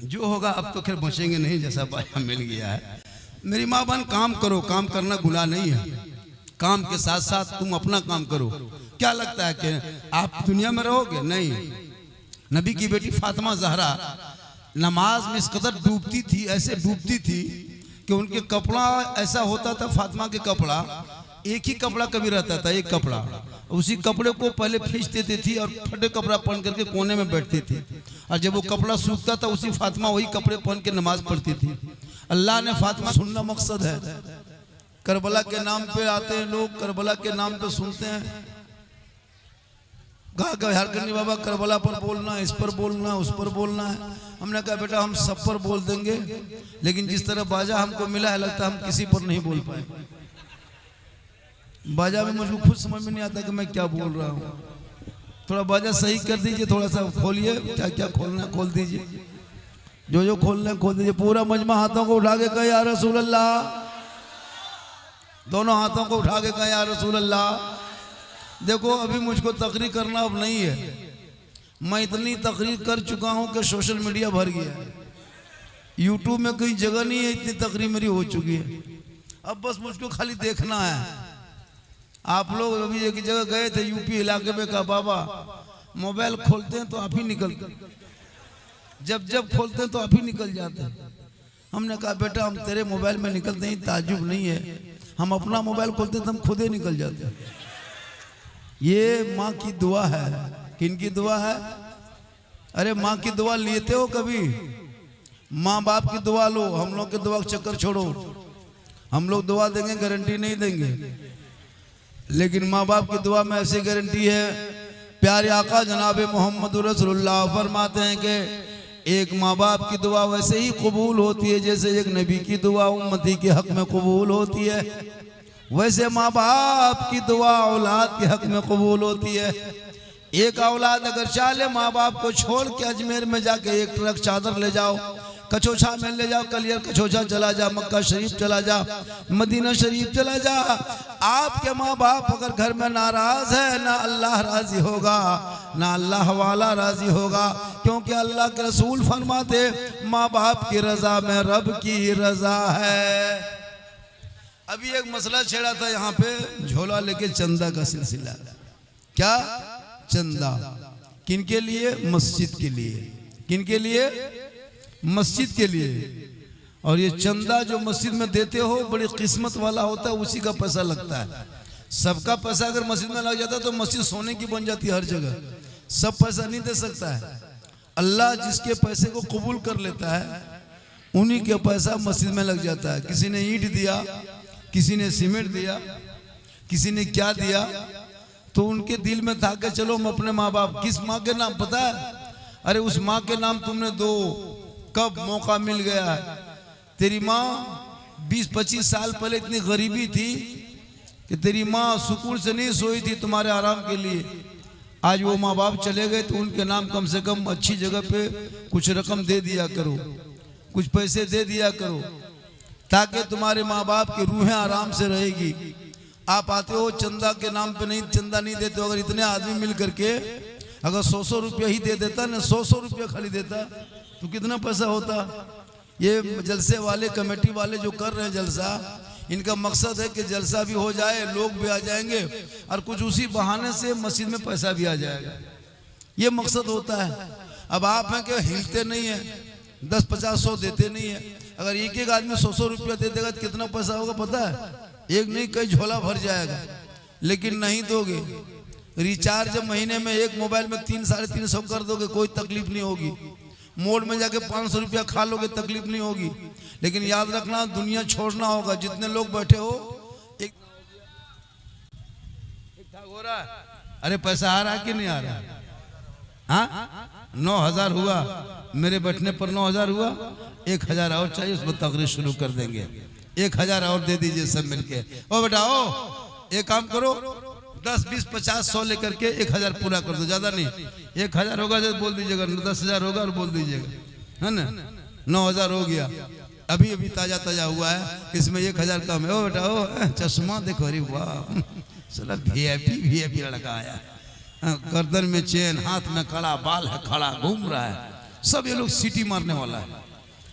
जो होगा अब तो खैर बचेंगे नहीं, जैसा बाया मिल गया है। मेरी माँ बहन, काम करो, काम करना गुनाह नहीं है। काम के साथ साथ तुम अपना काम करो। क्या लगता है कि आप दुनिया में रहोगे? नहीं। नबी की बेटी फातिमा ज़हरा नमाज में इस कदर डूबती थी, ऐसे डूबती थी कि उनके कपड़ा ऐसा होता था, फातिमा के कपड़ा एक ही कपड़ा कभी रहता था, एक कपड़ा, उसी कपड़े को पहले खींच देती थी और फटे कपड़ा पहन करके कोने में बैठती थी। और जब वो कपड़ा सूखता था उसी फातिमा वही कपड़े पहन के नमाज पढ़ती थी। अल्लाह ने फातिमा, सुनना मकसद है, करबला के नाम पे आते हैं लोग, करबला के नाम पे सुनते हैं। कहा झारखंडी बाबा करबला पर बोलना है, इस पर बोलना है, उस पर बोलना है। हमने कहा बेटा हम सब पर बोल देंगे, लेकिन जिस तरह बाजा हमको मिला है लगता है हम किसी पर नहीं बोल पाए। बाजा में मुझको खुद समझ में नहीं आता कि मैं क्या बोल रहा हूँ। थोड़ा बाजा सही कर दीजिए, थोड़ा सा खोलिए, क्या क्या खोलना है खोल दीजिए, जो खोलना है खोल दीजिए। पूरा मजमा हाथों को उठा के कहे या रसूल अल्लाह, दोनों हाथों को उठा के कहे या रसूल अल्लाह। देखो अभी मुझको तकरीर करना अब नहीं है, मैं इतनी तकरीर कर चुका हूँ कि सोशल मीडिया भर गया है, यूट्यूब में कहीं जगह नहीं है, इतनी तकरीर मेरी हो चुकी है। अब बस मुझको खाली देखना है। आप लोग अभी एक जगह गए थे यूपी इलाके में, कहा बाबा मोबाइल खोलते हैं तो आप ही निकलते, जब जब खोलते हैं तो आप ही निकल जाते हैं। हमने कहा बेटा हम तेरे मोबाइल में निकलते हैं ताज्जुब नहीं है, हम अपना मोबाइल खोलते हैं तो हम खुद ही निकल जाते हैं। ये माँ की दुआ है। किनकी दुआ है? अरे माँ की दुआ लेते हो कभी? माँ बाप की दुआ लो, हम लोग की दुआ का चक्कर छोड़ो। हम लोग दुआ देंगे गारंटी नहीं देंगे। लेकिन माँ बाप की दुआ में ऐसी गारंटी है। प्यारे आका जनाब मोहम्मद रसूलुल्लाह फरमाते हैं कि एक माँ बाप की दुआ वैसे ही कबूल होती है जैसे एक नबी की दुआ उम्मती के हक में कबूल होती है। वैसे माँ बाप की दुआ औलाद के हक में कबूल होती है। एक औलाद अगर चाहे माँ बाप को छोड़ के अजमेर में जाके एक ट्रक चादर ले जाओ, कचौछा में ले जाओ, कलियर कचौछा चला जा, मक्का शरीफ चला जा, मदीना शरीफ चला जा, आपके माँ बाप अगर घर में नाराज है ना अल्लाह राजी होगा ना अल्लाह वाला राजी होगा। क्योंकि अल्लाह के रसूल फरमाते माँ बाप की रजा में रब की रजा है। अभी एक मसला छेड़ा था यहाँ पे, झोला लेके चंदा का सिलसिला। क्या चंदा? किनके लिए? मस्जिद के लिए। किनके लिए? मस्जिद के लिए। और ये चंदा जो मस्जिद में देते हो बड़ी किस्मत वाला होता है, उसी का पैसा लगता है। सबका पैसा अगर मस्जिद में लग जाता है तो मस्जिद सोने की बन जाती है हर जगह। सब पैसा नहीं दे सकता है। अल्लाह जिसके पैसे को कबूल कर लेता है उन्हीं के पैसा मस्जिद में लग जाता है। किसी ने ईंट दिया, किसी ने सीमेंट दिया, किसी ने क्या दिया, तो उनके दिल में था कि चलो हम अपने माँ बाप, किस माँ के नाम पता है? अरे उस माँ के नाम तुमने दो, कब मौका मिल गया है। तेरी माँ 20-25 साल पहले इतनी गरीबी थी कि तेरी माँ सुकून से नहीं सोई थी तुम्हारे आराम के लिए। आज वो माँ बाप चले गए तो उनके नाम कम से कम अच्छी जगह पे कुछ रकम दे दिया करो, कुछ पैसे दे दिया करो, ताकि तुम्हारे माँ बाप की रूहें आराम से रहेगी। आप आते हो चंदा के नाम पे, नहीं चंदा नहीं देते हो। अगर इतने आदमी मिल करके अगर 100 रुपया ही दे देता ना, 100 रुपया खाली देता तो कितना पैसा होता। ये जलसे वाले, कमेटी वाले जो कर रहे हैं जलसा, इनका मकसद है कि जलसा भी हो जाए, लोग भी आ जाएंगे और कुछ उसी बहाने से मस्जिद में पैसा भी आ जाएगा। ये मकसद होता है। अब आप हैं कि हिलते नहीं है, 10, 50, 100 देते नहीं है। अगर एक एक आदमी 100 रुपया दे देगा तो कितना पैसा होगा पता है? एक नहीं कई झोला भर जाएगा। लेकिन नहीं दोगे, रिचार्ज महीने में एक मोबाइल में 300-350 कर दोगे, कोई तकलीफ नहीं होगी। मोड़ में जाके 500 रुपया खा लोगे, तकलीफ नहीं होगी। लेकिन याद रखना दुनिया छोड़ना होगा। जितने लोग बैठे हो एक ठाक हो रहा है। अरे पैसा आ रहा है कि नहीं आ रहा? हाँ 9000 हुआ, मेरे बैठने पर 9000 हुआ। 1000 और चाहिए, उसमें तकरीर शुरू कर देंगे। 1000 और दे दीजिए सब मिलके। ओ बेटा ओ, एक काम करो, 10, 20, 50, 100 लेकर के 1000 पूरा कर दो। ज्यादा नहीं, 1000 होगा जो बोल दीजिएगा, 10,000 होगा और बोल दीजिएगा, है ना? 9000 हो गया। अभी अभी ताजा ताजा हुआ है, इसमें 1000 कम है। ओ बेटा ओ, चश्मा देखो, अरे वाह, साला VIP लड़का आया, गर्दन में चेन, हाथ में कड़ा, बाल है खड़ा, घूम रहा है। सब ये लोग सीटी मारने वाला है।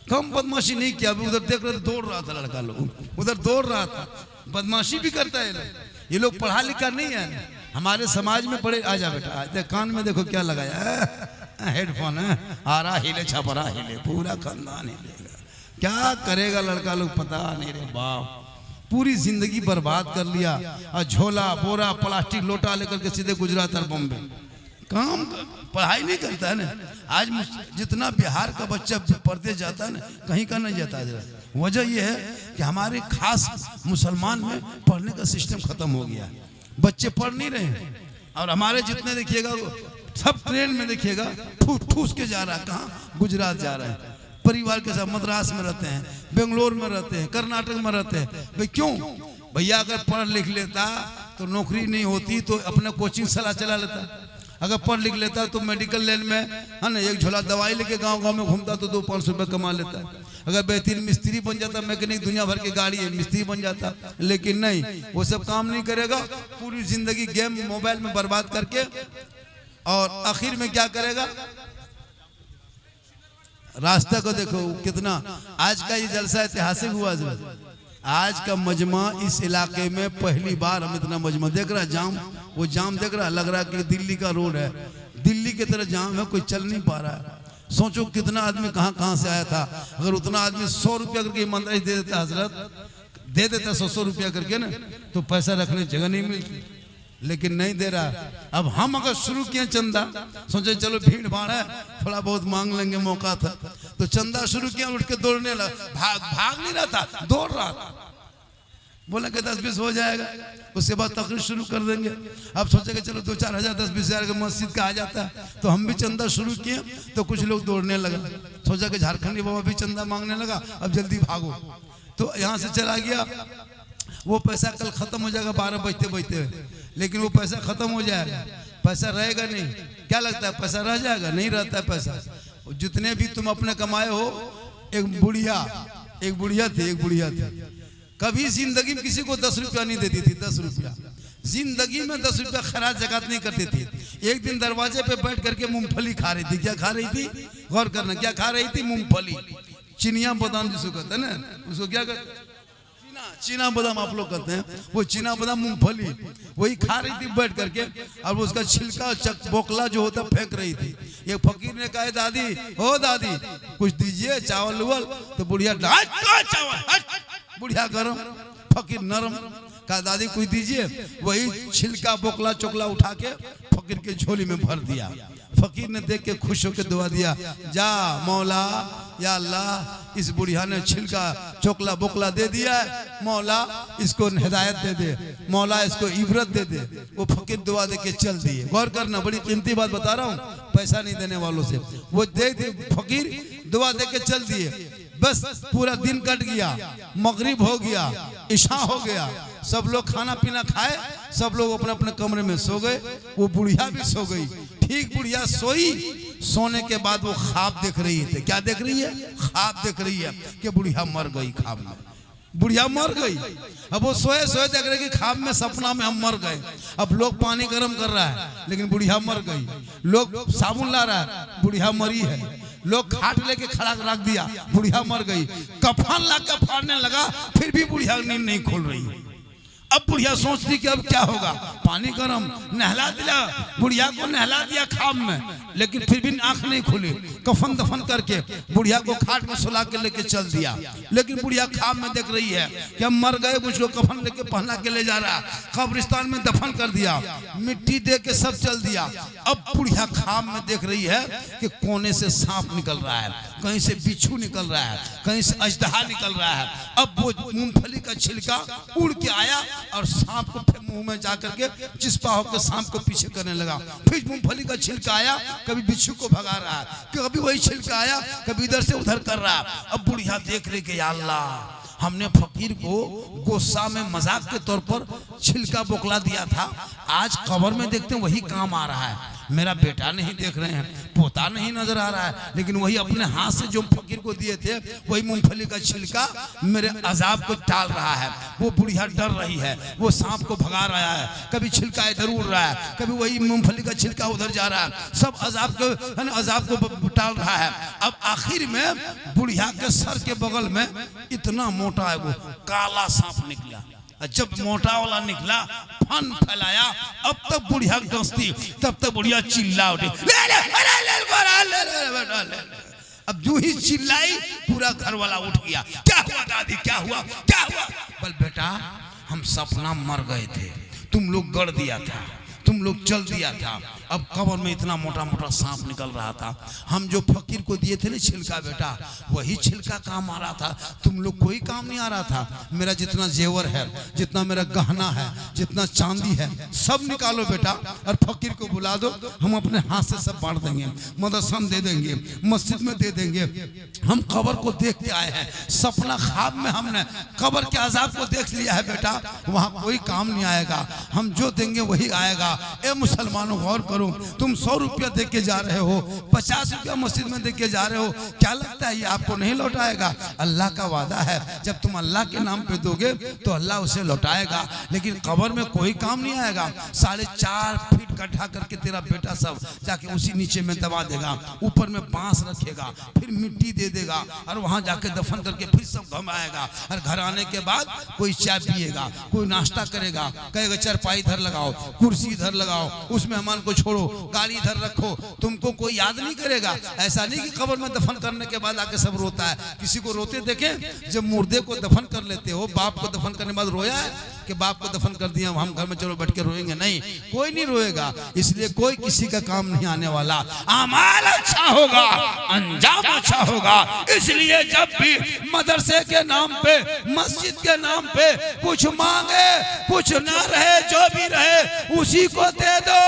कम बदमाशी नहीं किया। अभी उधर देख रहे थे, दौड़ रहा था लड़का, लोग उधर दौड़ रहा था। बदमाशी भी करता है ये लोग। पढ़ा लिखा नहीं है, हमारे समाज में पढ़े। आ जा बेटा, देख कान में देखो क्या लगाया है, हेडफोन है, आ रहा हिले, छपरा हिले, पूरा खानदान हिलेगा। क्या करेगा लड़का लोग पता नहीं रे बाप। पूरी जिंदगी बर्बाद कर लिया और झोला बोरा प्लास्टिक लोटा लेकर के सीधे गुजरात और बॉम्बे। काम पढ़ाई नहीं करता है ना। आज जितना बिहार का बच्चा परदेश जाता है ना, कहीं का नहीं जाता है। वजह यह है कि हमारे खास मुसलमान में पढ़ने का सिस्टम खत्म हो गया। बच्चे पढ़ नहीं रहे हैं। और हमारे जितने देखिएगा सब ट्रेन में देखिएगा ठूस के जा रहा है। कहाँ? गुजरात जा रहा है। परिवार के साथ मद्रास में रहते हैं, बेंगलोर में रहते हैं, कर्नाटक में रहते हैं। भाई क्यों? भैया अगर पढ़ लिख लेता तो नौकरी नहीं होती, तो अपना कोचिंग सलाह चला लेता। अगर पढ़ लिख लेता तो मेडिकल लाइन में, है ना, एक झोला दवाई लेके गांव गांव में घूमता तो 200-500 रुपये कमा लेता। अगर बेहतरीन मिस्त्री बन जाता, मैकेनिक, दुनिया भर की गाड़ी है, मिस्त्री बन जाता। लेकिन नहीं, वो सब काम नहीं करेगा। पूरी जिंदगी गेम मोबाइल में बर्बाद करके, और आखिर में क्या करेगा? रास्ता को देखो कितना। आज का ये जलसा ऐतिहासिक हुआ। आज का मजमा इस इलाके में पहली बार हम इतना मजमा देख रहा है। जाम, वो जाम देख रहा, लग रहा है कि दिल्ली का रोड है, दिल्ली की तरह जाम है, कोई चल नहीं पा रहा है। सोचो कितना आदमी कहाँ से आया था। अगर उतना आदमी 100 रुपया करके ईमानदारी दे देता, हजरत दे देता 100 रुपया करके ना, तो पैसा रखने जगह नहीं मिलती। लेकिन नहीं दे रहा। अब हम अगर शुरू किए चंदा, सोचे चलो भीड़ भाड़ है, थोड़ा बहुत मांग लेंगे, मौका था, तो चंदा शुरू किया, उठ के दौड़ने लगा। भाग नहीं रहा था, दौड़ रहा था। बोला कि 10-20 हो जाएगा, उसके बाद तकरीर शुरू कर देंगे। अब सोचे कि चलो 2-4 हज़ार 10-20 हज़ार का मस्जिद का आ जाता है, तो हम भी चंदा शुरू किए। तो कुछ लोग दौड़ने लगा, सोचा कि झारखंडी बाबा भी चंदा मांगने लगा, अब जल्दी भागो। तो यहाँ से चला गया। वो पैसा कल ख़त्म हो जाएगा 12 बजते बजते, लेकिन वो पैसा ख़त्म हो जाएगा, पैसा रहेगा नहीं। क्या लगता है पैसा रह जाएगा? नहीं रहता है पैसा। जितने भी तुम अपने कमाए हो, एक बुढ़िया थी, कभी जिंदगी में किसी को 10 रुपया नहीं देती थी। 10 रुपया जिंदगी में 10 रुपया खराज जकात नहीं करती थी। एक दिन दरवाजे पे बैठ करके मूंगफली खा रही थी। क्या खा रही थी? गौर करना, क्या खा रही थी? मूंगफली, चिनिया बादाम जिसको कहते हैं ना, उसको क्या कहते हैं? चीना बादाम आप लोग कहते हैं। वो चीना बादाम मूंगफली वही खा रही थी बैठ करके, और उसका छिलका बोकला जो होता फेंक रही थी। एक फकीर ने कहा, दादी हो दादी कुछ दीजिए, चावल उवल। तो बुढ़िया चावल, बुढ़िया गरम, फकीर नरम। कहा दादी कुछ दीजिए। वही छिलका बोकला चोकला उठा के फकीर के झोली में भर दिया। फकीर ने देख के खुश होकर दुआ दिया, जा मौला, या अल्लाह इस बुढ़िया ने छिलका चोकला बोकला दे दिया है, मौला इसको हिदायत दे दे, मौला इसको इबरत दे दे। वो फकीर दुआ दे के चल दिए। गौर करना, बड़ी कीमती बात बता रहा हूँ, पैसा नहीं देने वालों से। वो दे दिए, फकीर दुआ दे के चल दिए। बस पूरा दिन कट गया, मगरिब हो गया, इशा हो गया, सब लोग खाना पीना खाए, सब लोग अपने अपने कमरे में सो गए। वो बुढ़िया भी सो गई। ठीक बुढ़िया सोई, सोने के बाद वो ख्वाब देख रही है। क्या देख रही है? ख्वाब देख रही है कि बुढ़िया मर गई। ख्वाब में बुढ़िया मर गई। अब वो सोए सोए देख रहे कि ख्वाब में, सपना में हम मर गए। अब लोग पानी गर्म कर रहा है, लेकिन बुढ़िया मर गई। लोग साबुन ला रहा है, बुढ़िया मरी है। लोग खाट लेके खड़ा रख दिया, बुढ़िया मर गई। कफन ला के फाड़ने लगा, फिर भी बुढ़िया नींद नहीं खोल रही। अब बुढ़िया सोचती कि अब क्या होगा, पानी गरम, नहला दिया, बुढ़िया को नहला दिया ख्वाब में, लेकिन फिर भी आंख नहीं खुली। कफन दफन करके बुढ़िया को खाट में सुला के लेके चल दिया, लेकिन बुढ़िया ख्वाब में देख रही है कि हम मर गए। कुछ लोग कफन लेके पहना के ले जा रहा, कब्रिस्तान में दफन कर दिया, मिट्टी दे के सब चल दिया। अब बुढ़िया ख्वाब में देख रही है कि कोने से सांप निकल रहा है, कहीं से बिच्छू निकल रहा है, कहीं से अजदहा निकल रहा है। अब वो मूंगफली का छिलका उड़ के आया और सांप को मुंह में जाकर के चिस्पा होकर सांप को पीछे करने लगा। फिर मूंगफली का छिलका आया, कभी बिच्छू को भगा रहा है, कभी वही छिलका आया, कभी इधर से उधर कर रहा है। अब बुढ़िया देख रही कि या अल्लाह, हमने फकीर को गुस्सा में मजाक के तौर पर छिलका बोकला दिया था, आज कब्र में देखते हैं वही काम आ रहा है। मेरा बेटा नहीं देख रहे हैं, पोता नहीं नजर आ रहा है, लेकिन वही अपने हाथ से जो फकीर को दिए थे, वही मूंगफली का छिलका मेरे अजाब को टाल रहा है। वो बुढ़िया डर रही है, वो सांप को भगा रहा है, कभी छिलका इधर उड़ रहा है, कभी वही मूंगफली का छिलका उधर जा रहा है, सब अजाब को टाल रहा है। अब आखिर में बुढ़िया के सर के बगल में इतना मोटा है वो काला सांप निकला। जब मोटा वाला निकला, फन फैलाया, अब तक बुढ़िया डसती, तब तक बुढ़िया चिल्ला उठी, अब जो ही चिल्लाई पूरा घर वाला उठ गया। क्या हुआ दादी, क्या हुआ, क्या हुआ? बोल बेटा, हम सपना मर गए थे, तुम लोग गड़ दिया था, तुम लोग चल दिया था। अब कब्र में इतना मोटा मोटा सांप निकल रहा था। हम जो फकीर को दिए थे ना छिलका, बेटा वही छिलका काम आ रहा था, तुम लोग कोई काम नहीं आ रहा था। मेरा जितना जेवर है, जितना मेरा गहना है, जितना चांदी है, सब निकालो बेटा और फकीर को बुला दो, हम अपने हाथ से सब बांट देंगे, मदरसा में दे देंगे, मस्जिद में दे देंगे। हम कब्र को देख के आए हैं, सपना ख्वाब में हमने कब्र के अजाब को देख लिया है बेटा, वहाँ कोई काम नहीं आएगा, हम जो देंगे वही आएगा। ए मुसलमानों, गौर करो, तुम 100 रुपया दे के जा रहे हो, 50 रुपया मस्जिद में दे के जा रहे हो, क्या लगता है ये आपको नहीं लौटाएगा? अल्लाह का वादा है, जब तुम अल्लाह के नाम पे दोगे तो अल्लाह उसे लौटाएगा। लेकिन कब्र में कोई काम नहीं आएगा। 4.5 फीट गड्ढा करके तेरा बेटा सब जाके उसी नीचे में दबा देगा, ऊपर में बांस रखेगा, फिर मिट्टी दे देगा और वहां जाके दफन करके फिर सब घम आएगा। और घर आने के बाद कोई चाय पिएगा, कोई नाश्ता करेगा, कहेगा चारपाई इधर लगाओ, कुर्सी इधर लगाओ, उस मेहमान को छोड़ो, गाड़ी इधर रखो, तुमको कोई याद नहीं करेगा। ऐसा नहीं कि कब्र में दफन करने के बाद आके सब रोता है। किसी को रोते देखे? जब मुर्दे को दफन कर लेते हो, बाप को दफन करने के बाद रोया है? कि बाप को दफन कर दिया हम घर में चलो बैठ के रोएंगे, नहीं, कोई नहीं रोएगा। इसलिए कोई किसी का काम नहीं आने वाला। अमाल अच्छा होगा, अंजाम अच्छा होगा। इसलिए जब भी मदरसे के नाम पे, मस्जिद के नाम पे कुछ मांगे, कुछ ना रहे, जो भी रहे उसी को दे दो।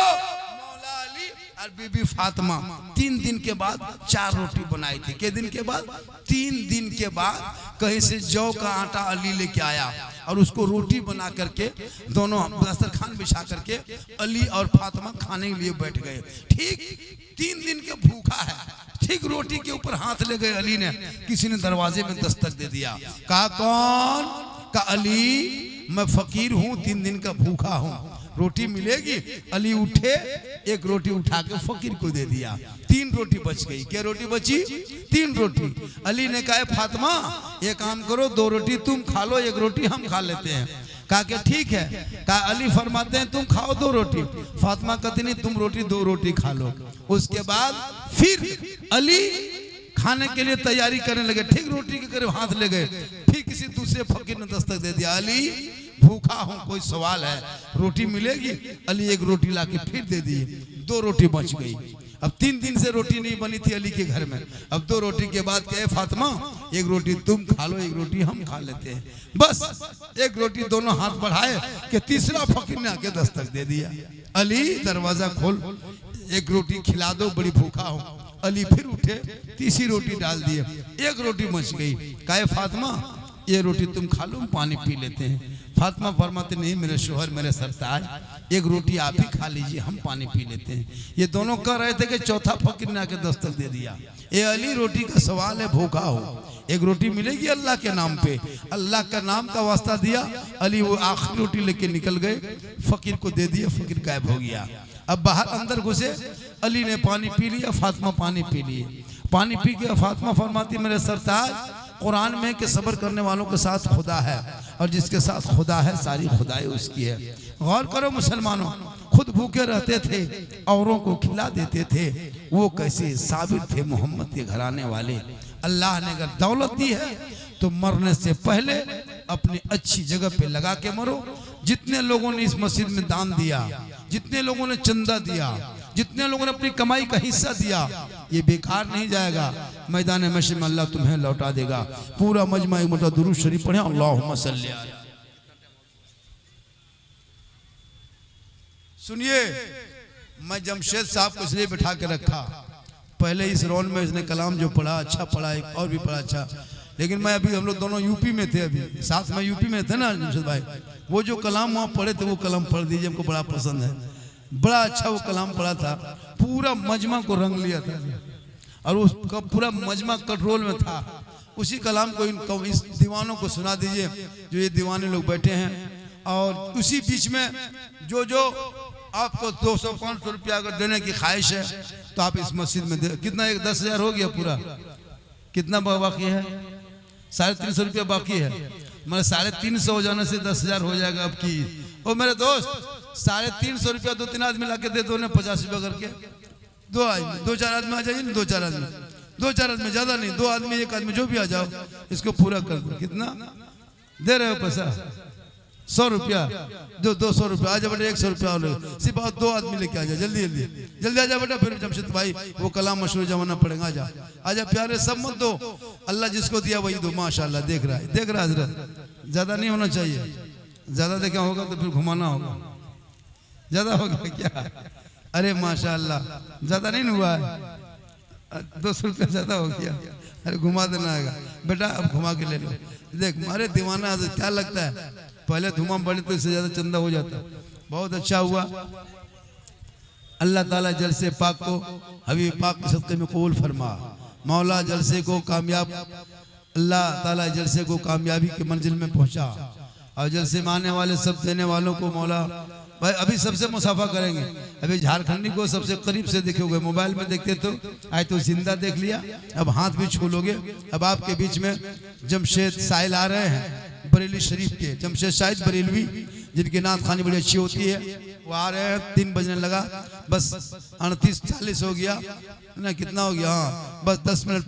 मौला अली और बीबी फातिमा 3 दिन के बाद 4 रोटी बनाई थी। के दिन के बाद? 3 दिन के बाद कहीं से जौ का आटा अली लेके आया और उसको रोटी बना करके दोनों दस्तरखान बिछा करके अली और फातिमा खाने के लिए बैठ गए। ठीक 3 दिन के भूखा है, ठीक रोटी के ऊपर हाथ ले गए अली ने, किसी ने दरवाजे में दस्तक दे दिया। कहा कौन? कहा अली मैं फकीर हूँ, 3 दिन का भूखा हूँ, रोटी मिलेगी? अली उठे, एक रोटी उठा के फकीर को दे दिया। 3 रोटी बच गई। क्या रोटी बची? 3 रोटी। अली ने कहा फातिमा ये काम करो, 2 रोटी तुम खा लो, 1 रोटी हम खा लेते हैं। कहा कि ठीक है। कहा अली फरमाते हैं तुम खाओ 2 रोटी। फातिमा कहती नहीं, तुम 2 रोटी खा लो। उसके बाद फिर अली खाने के लिए तैयारी करने लगे। ठीक रोटी के करीब हाथ ले गए, फिर किसी दूसरे फकीर ने दस्तक दे दिया। अली भूखा हूं, कोई सवाल है, रोटी मिलेगी? अली 1 रोटी लाके फिर दे दी, 2 रोटी बच गई। अब 3 दिन से रोटी नहीं बनी थी अली के घर में। अब 2 रोटी के बाद कहे फातिमा 1 रोटी तुम खा लो, 1 रोटी हम खा लेते हैं। बस 1 रोटी दोनों हाथ बढ़ाए कि तीसरा फकीर ने आके दस्तक दे दिया। अली दरवाजा खोल, 1 रोटी खिला दो, बड़ी भूखा हूं। अली फिर उठे, तीसरी रोटी डाल दिए, 1 रोटी बच गई। कहे फातिमा ये रोटी तुम खा लो, पानी पी लेते हैं। फातिमा फरमाते नहीं मेरे शोहर, मेरे सरताज, 1 रोटी आप ही खा लीजिए, हम पानी पी लेते हैं। ये दोनों कह रहे थे कि चौथा फकीर ने आके दस्तक दे दिया। ये अली रोटी का सवाल है, भूखा हो, 1 रोटी मिलेगी अल्लाह के नाम पे। अल्लाह का नाम का वास्ता दिया, अली वो आखिरी रोटी लेके निकल गए, फकीर को दे दिया, फकीर गायब हो गया। अब बाहर अंदर घुसे, अली ने पानी पी लिया, फातिमा पानी पी लिए। पानी पी के फातिमा फरमाती मेरे सरताज कुरान में कि सब्र करने वालों के साथ खुदा है और जिसके साथ खुदा है सारी खुदाई उसकी है। गौर करो मुसलमानों, खुद भूखे रहते थे, औरों को खिला देते थे, वो कैसे साबिर थे मोहम्मद के घराने वाले। अल्लाह ने अगर दौलत दी है तो मरने से पहले अपनी अच्छी जगह पे लगा के मरो। जितने लोगों ने इस मस्जिद में दान दिया, जितने लोगों ने चंदा दिया, जितने लोगों ने अपनी कमाई का हिस्सा दिया, ये बेकार नहीं जाएगा। मैदान महशर में अल्लाह तुम्हें लौटा देगा। पूरा मजमा एक मतलब दुरूद शरीफ पढ़े, अल्लाहुम्मा सल्ली अलैहि। सुनिए, मैं जमशेद साहब को इसलिए बिठा के रखा, पहले इस राउंड में इसने कलाम जो पढ़ा अच्छा पढ़ा, एक और भी पढ़ा अच्छा, लेकिन मैं अभी हम लोग दोनों यूपी में थे, अभी साथ में यूपी में थे ना जमशेद भाई, वो जो कलाम वहाँ पढ़े थे वो कलाम पढ़ दीजिए, हमको बड़ा पसंद है, बड़ा अच्छा वो कलाम पढ़ा था, पूरा मजमा को रंग लिया था और उसका पूरा मजमा कंट्रोल में था। उसी कलाम को इस दीवानों को सुना दीजिए जो ये दीवाने लोग बैठे हैं। और उसी बीच में जो जो आपको 200-500 रुपया अगर देने की ख्वाहिश है तो आप इस मस्जिद में दे। कितना, एक 10,000 हो गया पूरा, कितना बाकी है? 350 रुपया बाकी है। मतलब 350 हो जाने से 10,000 हो जाएगा। अब की ओ मेरे दोस्त, 350 रुपया 2-3 आदमी ला के दे दो ना, 50 रुपया करके, 2-4 आदमी आ जाइए ना, 2-4 आदमी ज्यादा नहीं, 2 आदमी 1 आदमी जो भी आ जाओ, इसको पूरा कर दो। कितना दे रहे हो पैसा? 100 रुपया, जो 200 रुपया आ जाओ बेटा, 100 रुपया और सिर्फ 2 आदमी लेके आ जाओ, जल्दी आ जाओ बेटा। फिर जमशेद भाई वो कलाम मशहूर जमाना पड़ेगा, आ जा प्यारे, सब मत दो, अल्लाह जिसको दिया वही दो। माशाल्लाह, देख रहा है हजरत, ज्यादा नहीं होना चाहिए, ज्यादा देखा होगा तो फिर घुमाना होगा। ज्यादा हो गया क्या? अरे माशाल्लाह, ज्यादा नहीं हुआ है, 200 रुपया ज्यादा हो गया। अरे घुमा देना आएगा बेटा, अब घुमा के ले लो। देख मारे दीवाना क्या लगता है, पहले धुआं बढ़े तो इससे ज्यादा चंदा हो जाता। बहुत अच्छा हुआ। अल्लाह ताला जलसे पाक को हबीब पाक के सदक़े में कबूल फरमा। मौला जलसे को कामयाब, अल्लाह ताला जलसे को कामयाबी के मंजिल में पहुंचा और जलसे में आने वाले सब देने वालों को मौला भाई। अभी सबसे मुसाफा करेंगे, अभी झारखंडी को सबसे करीब से देखोगे, मोबाइल में देखते तो आज तो जिंदा देख लिया, अब हाथ भी छू लोगे। अब आपके बीच में जमशेद साहिल आ रहे हैं बरेली शरीफ के, जमशेद शाहिद बरेलवी, जिनकी नात खानी बड़ी अच्छी होती है, वो आ रहे हैं। 3 बजने लगा, बस 38-40 हो गया ना, कितना हो गया? हाँ बस 10 मिनट